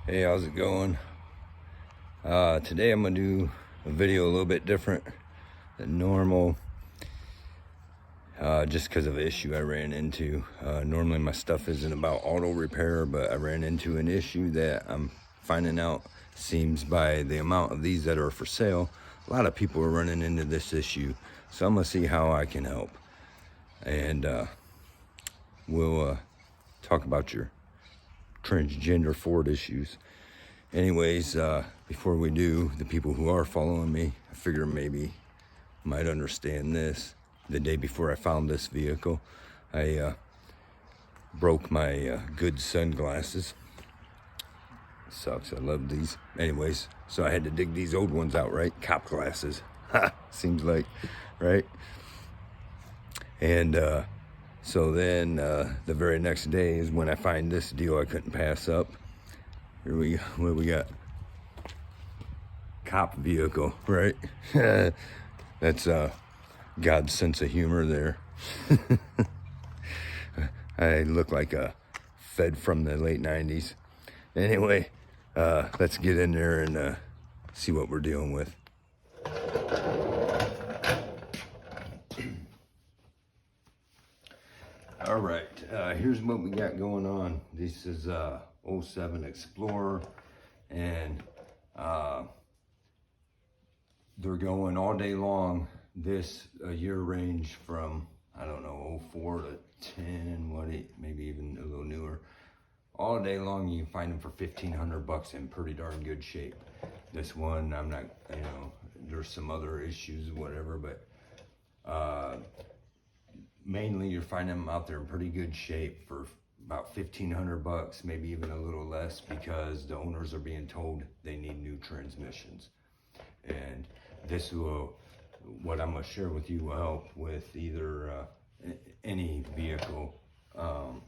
Hey, how's it going? Today I'm gonna do a video a little bit different than normal, just because of an issue I ran into. Normally my stuff isn't about auto repair, but I ran into an issue that I'm finding out seems by the amount of these that are for sale, a lot of people are running into this issue. So I'm gonna see how I can help, and we'll talk about your transgender Ford issues. Anyways, before we do, the people who are following me, I figure maybe might understand this. The day before I found this vehicle, I broke my good sunglasses. Sucks, I love these. Anyways, so I had to dig these old ones out, right? Cop glasses. Ha, seems like, right? And so then the very next day is when I find this deal I couldn't pass up. Here we go. What we got? Cop vehicle, right? That's God's sense of humor there. I look like a Fed from the late 90s. Anyway, let's get in there and see what we're dealing with. All right, here's what we got going on. This is 07 Explorer, and they're going all day long. This year range from, I don't know, 04 to 10, maybe even a little newer. All day long you can find them for $1,500 in pretty darn good shape. This one, I'm not, there's some other issues, whatever, but mainly you're finding them out there in pretty good shape for about $1,500, maybe even a little less, because the owners are being told they need new transmissions. And this will, what I'm gonna share with you, will help with either any vehicle,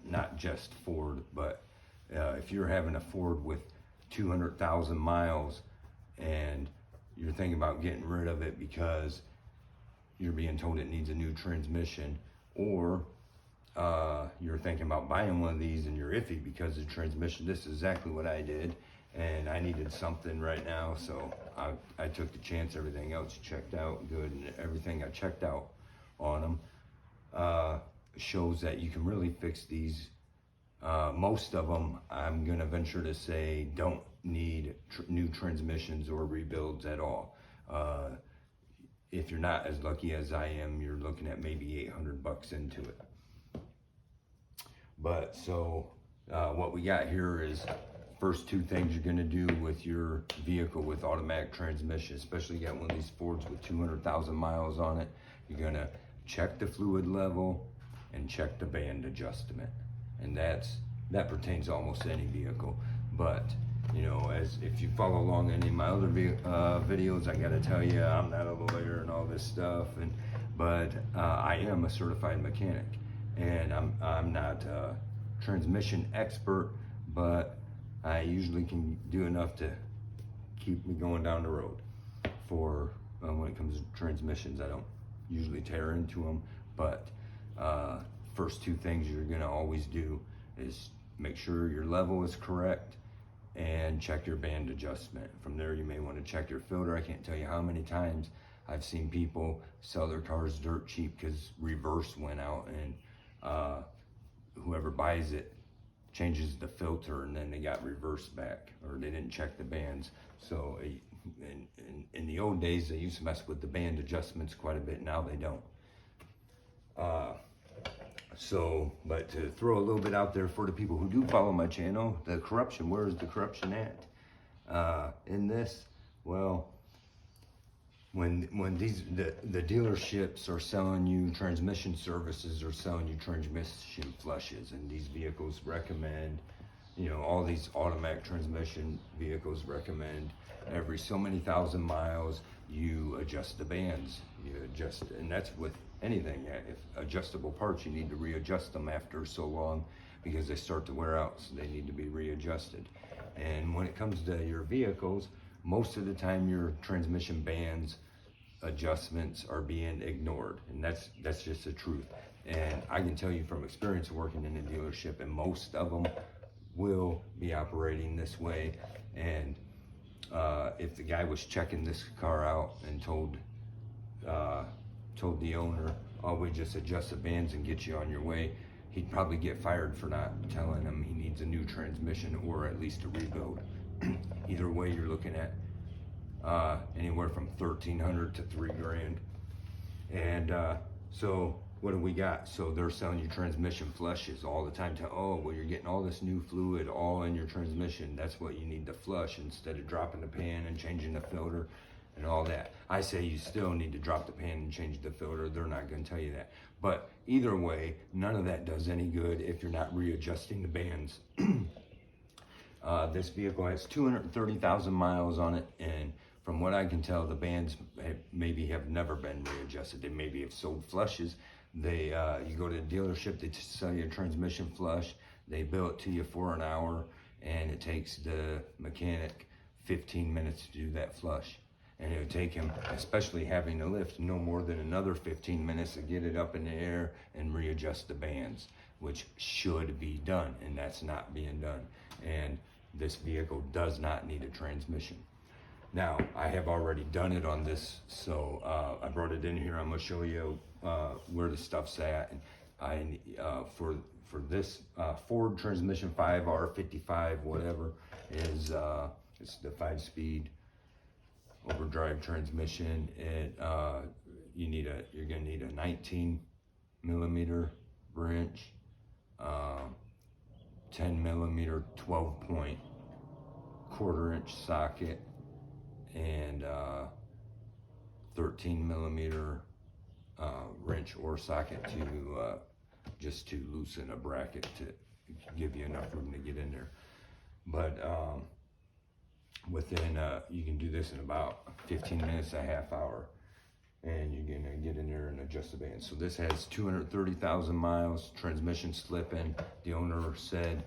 not just Ford, but if you're having a Ford with 200,000 miles and you're thinking about getting rid of it because you're being told it needs a new transmission, or you're thinking about buying one of these and you're iffy because of the transmission. This is exactly what I did, and I needed something right now, so I took the chance. Everything else checked out good, and everything I checked out on them shows that you can really fix these. Most of them, I'm gonna venture to say, don't need new transmissions or rebuilds at all. If you're not as lucky as I am, you're looking at maybe $800 into it. But so what we got here is first two things you're gonna do with your vehicle with automatic transmission, especially you got one of these Fords with 200,000 miles on it. You're gonna check the fluid level and check the band adjustment. And that pertains to almost any vehicle. But as if you follow along any of my other videos, I gotta tell you, I'm not a lawyer and all this stuff, but I am a certified mechanic, and I'm not a transmission expert, but I usually can do enough to keep me going down the road. For when it comes to transmissions, I don't usually tear into them, but first two things you're gonna always do is make sure your level is correct and check your band adjustment. From there, you may want to check your filter. I can't tell you how many times I've seen people sell their cars dirt cheap because reverse went out, and whoever buys it changes the filter, and then they got reverse back, or they didn't check the bands. So in the old days, they used to mess with the band adjustments quite a bit. Now they don't. But to throw a little bit out there for the people who do follow my channel, the corruption, where is the corruption at? In this, well, when the dealerships are selling you transmission services, or selling you transmission flushes, and these vehicles recommend, all these automatic transmission vehicles recommend every so many thousand miles you adjust the bands. You adjust, and that's with anything. If adjustable parts, you need to readjust them after so long because they start to wear out, so they need to be readjusted. And when it comes to your vehicles, most of the time your transmission bands adjustments are being ignored, and that's just the truth. And I can tell you from experience working in a dealership, and most of them will be operating this way. And if the guy was checking this car out and told the owner, oh, we just adjust the bands and get you on your way, he'd probably get fired for not telling him he needs a new transmission or at least a rebuild. Either way, you're looking at anywhere from $1,300 to $3,000. And so what do we got? So they're selling you transmission flushes all the time. Oh, well, you're getting all this new fluid all in your transmission. That's what you need to flush instead of dropping the pan and changing the filter and all that. I say you still need to drop the pan and change the filter. They're not going to tell you that. But either way, none of that does any good if you're not readjusting the bands. This vehicle has 230,000 miles on it, and from what I can tell, the bands maybe have never been readjusted. They maybe have sold flushes. You go to the dealership, they sell you a transmission flush, they bill it to you for an hour, and it takes the mechanic 15 minutes to do that flush. And it would take him, especially having a lift, no more than another 15 minutes to get it up in the air and readjust the bands, which should be done, and that's not being done. And this vehicle does not need a transmission. Now, I have already done it on this, so I brought it in here. I'm gonna show you where the stuff's at. And for this Ford transmission 5R55, whatever, is it's the 5-speed overdrive transmission. You're gonna need a 19 millimeter wrench, 10 millimeter 12-point quarter-inch socket, and 13 millimeter wrench or socket to just to loosen a bracket to give you enough room to get in there. But within you can do this in about 15 minutes, a half hour, and you're gonna get in there and adjust the band. So this has 230,000 miles, transmission slipping. The owner said,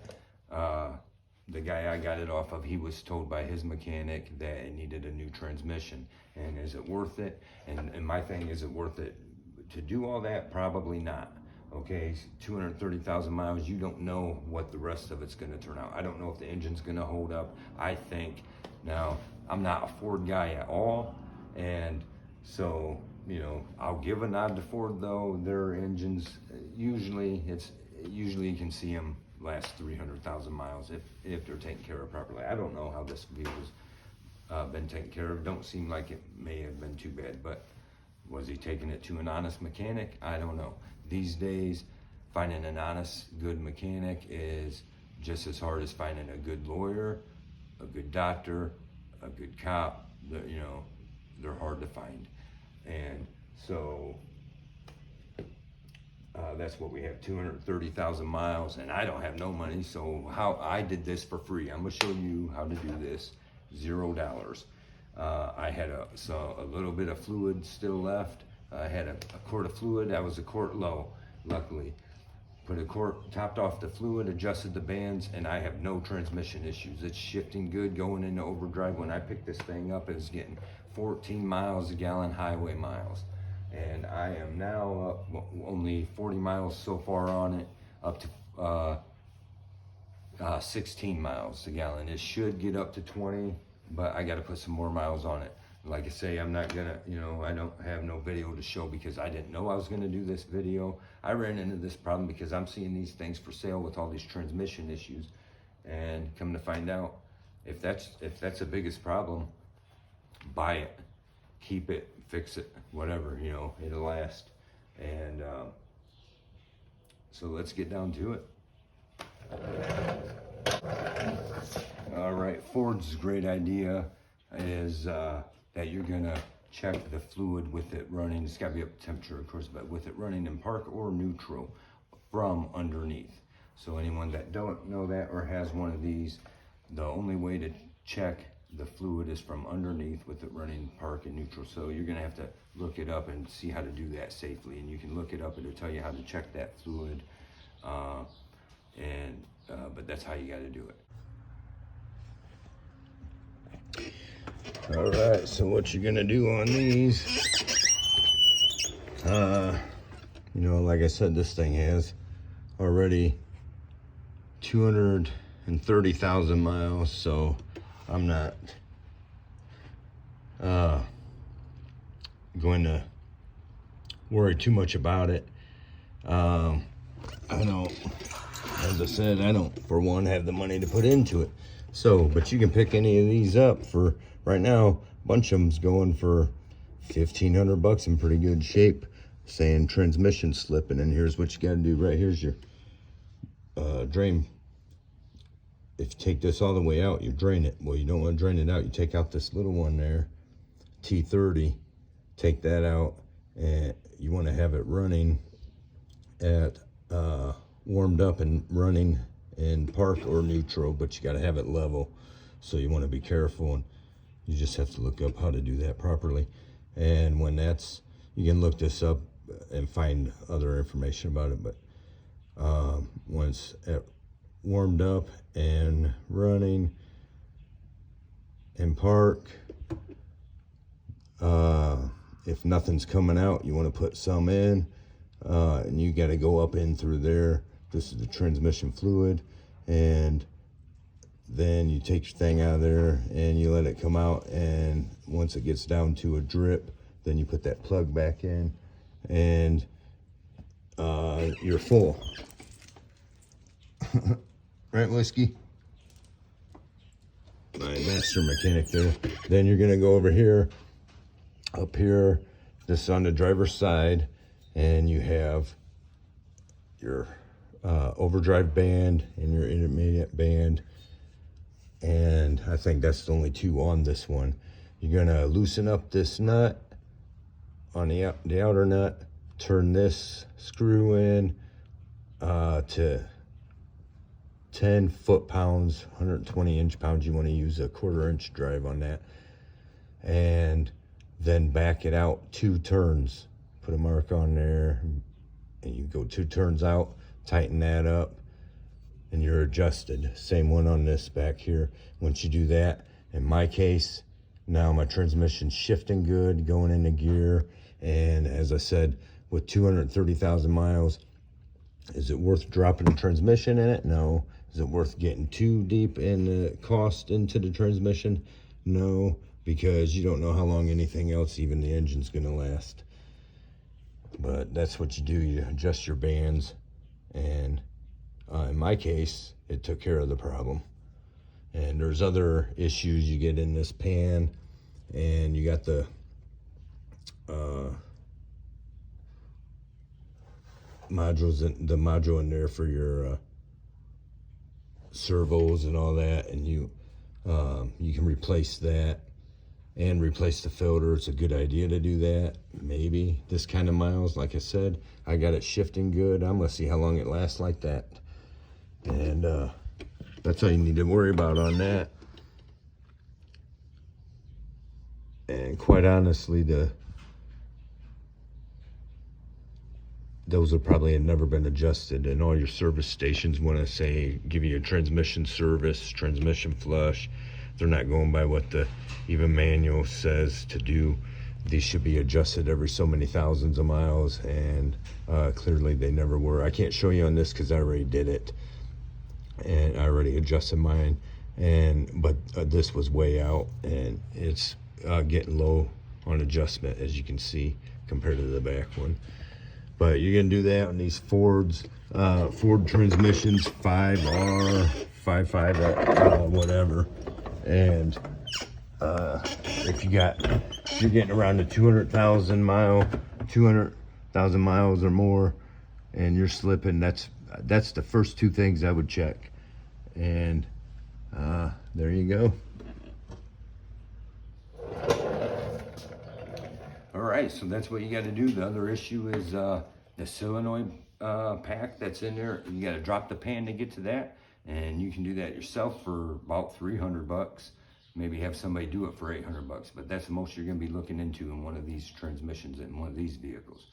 the guy I got it off of, he was told by his mechanic that it needed a new transmission. And is it worth it? And my thing, is it worth it to do all that? Probably not. Okay, 230,000 miles, you don't know what the rest of it's gonna turn out. I don't know if the engine's gonna hold up. I think, now, I'm not a Ford guy at all, and so, you know, I'll give a nod to Ford though. Their engines, usually you can see them last 300,000 miles if they're taken care of properly. I don't know how this vehicle's been taken care of. Don't seem like it may have been too bad, but was he taking it to an honest mechanic? I don't know. These days, finding an honest, good mechanic is just as hard as finding a good lawyer, a good doctor, a good cop. You know, they're hard to find. And so that's what we have, 230,000 miles, and I don't have no money, so how I did this for free. I'm gonna show you how to do this, $0. I had a little bit of fluid still left. I had a quart of fluid. I was a quart low, luckily. Put a quart, topped off the fluid, adjusted the bands, and I have no transmission issues. It's shifting good, going into overdrive. When I picked this thing up, it was getting 14 miles a gallon highway miles. And I am now only 40 miles so far on it, up to 16 miles a gallon. It should get up to 20, but I got to put some more miles on it. Like I say, I'm not gonna, you know, I don't have no video to show because I didn't know I was gonna do this video. I ran into this problem because I'm seeing these things for sale with all these transmission issues, and come to find out, if that's the biggest problem, buy it, keep it, fix it, whatever, you know, it'll last. And so let's get down to it. All right, Ford's great idea is that you're gonna check the fluid with it running. It's gotta be up to temperature, of course, but with it running in park or neutral from underneath. So anyone that don't know that or has one of these, the only way to check the fluid is from underneath with it running park and neutral. So you're gonna have to look it up and see how to do that safely. And you can look it up, it'll tell you how to check that fluid. But that's how you gotta do it. All right, so what you're gonna do on these, you know, like I said, this thing has already 200 230,000 miles, so I'm not going to worry too much about it. I don't, as I said, I don't, for one, have the money to put into it. So, but you can pick any of these up for, right now, a bunch of them's going for 1,500 bucks in pretty good shape, saying transmission slipping. And here's what you got to do. Right here's your drain. If you take this all the way out, you drain it. Well, you don't want to drain it out. You take out this little one there, T30, take that out, and you want to have it running at warmed up and running in park or neutral, but you got to have it level. So you want to be careful, and you just have to look up how to do that properly. And when that's, you can look this up and find other information about it, but once it warmed up and running in park, if nothing's coming out, you want to put some in, and you got to go up in through there. This is the transmission fluid, and then you take your thing out of there and you let it come out, and once it gets down to a drip, then you put that plug back in, and you're full. Right, Whiskey? My master mechanic there. Then you're gonna go over here, up here, this on the driver's side, and you have your overdrive band and your intermediate band, and I think that's the only two on this one. You're gonna loosen up this nut on the outer nut, turn this screw in to 10 foot-pounds, 120 inch-pounds. You want to use a 1/4 inch drive on that, and then back it out 2 turns. Put a mark on there, and you go 2 turns out, tighten that up, and you're adjusted. Same one on this back here. Once you do that, in my case, now my transmission's shifting good, going into gear, and as I said, with 230,000 miles, is it worth dropping the transmission in it? No. Is it worth getting too deep in the cost into the transmission? No, because you don't know how long anything else, even the engine's gonna last. But that's what you do. You adjust your bands, and in my case, it took care of the problem. And there's other issues you get in this pan, and you got the module in there for your servos and all that, and you can replace that and replace the filter. It's a good idea to do that. Maybe this kind of miles, like I said, I got it shifting good. I'm gonna see how long it lasts like that, and that's all you need to worry about on that. And quite honestly, those have probably never been adjusted, and all your service stations want to say, give you a transmission service, transmission flush. They're not going by what the even manual says to do. These should be adjusted every so many thousands of miles, and clearly they never were. I can't show you on this because I already did it, and I already adjusted mine, but this was way out, and it's getting low on adjustment, as you can see, compared to the back one. But you're gonna do that on these Fords, Ford transmissions, 5R, 5.5, whatever. And if you're getting around the 200,000 miles or more, and you're slipping, that's the first 2 things I would check. And there you go. All right, so that's what you got to do. The other issue is the solenoid pack that's in there. You got to drop the pan to get to that, and you can do that yourself for about 300 bucks. Maybe have somebody do it for 800 bucks, but that's the most you're going to be looking into in one of these transmissions in one of these vehicles.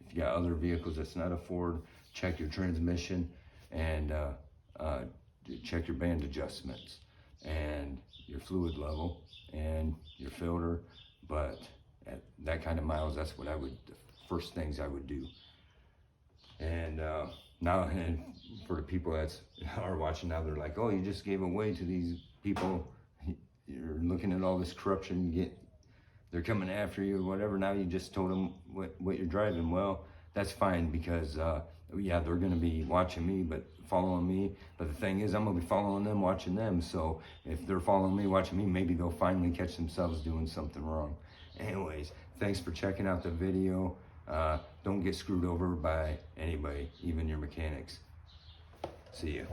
If you got other vehicles that's not a Ford, check your transmission and check your band adjustments and your fluid level and your filter. But at that kind of miles, that's what the first things I would do. And Now, and for the people that are watching now, they're like, oh, you just gave away to these people. You're looking at all this corruption, they're coming after you or whatever. Now you just told them what you're driving. Well, that's fine, because yeah, they're gonna be watching me, but following me. But the thing is, I'm gonna be following them, watching them. So if they're following me, watching me, maybe they'll finally catch themselves doing something wrong. Anyways, thanks for checking out the video. Don't get screwed over by anybody, even your mechanics. See you.